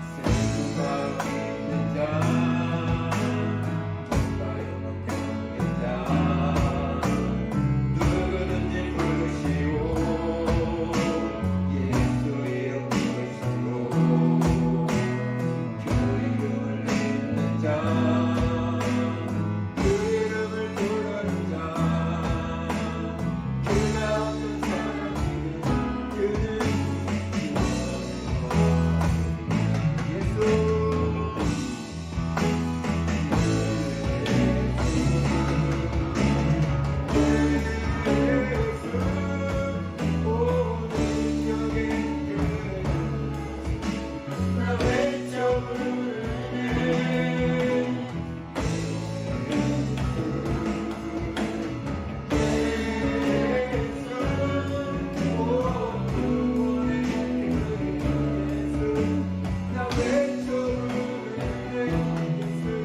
슬픈 마음 있는 자, 정말 병든 자, 누구든지 부르시오. 예수 이름 부르시오. 그 이름을 믿는 자, 그 이름을 부르는 자, 그가 어떤 사람이든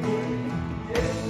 그는 예수.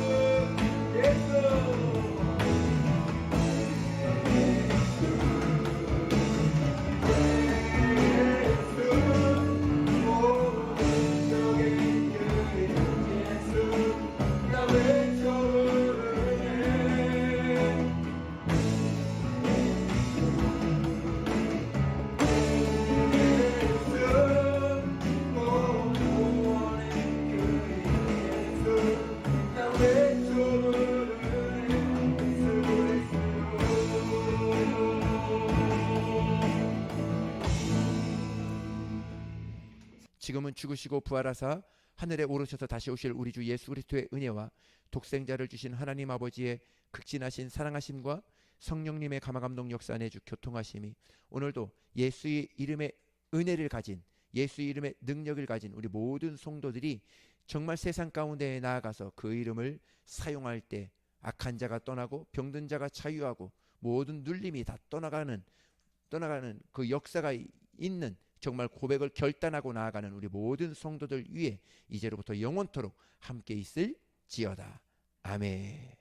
지금은 죽으시고 부활하사 하늘에 오르셔서 다시 오실 우리 주 예수 그리스도의 은혜와 독생자를 주신 하나님 아버지의 극진하신 사랑하심과 성령님의 감화감동 역사 내주 교통하심이 오늘도 예수의 이름의 은혜를 가진, 예수의 이름의 능력을 가진 우리 모든 성도들이 정말 세상 가운데에 나아가서 그 이름을 사용할 때 악한 자가 떠나고 병든 자가 자유하고 모든 눌림이 다 떠나가는 그 역사가 있는 정말 고백을 결단하고 나아가는 우리 모든 성도들 위해 이제로부터 영원토록 함께 있을지어다. 아멘.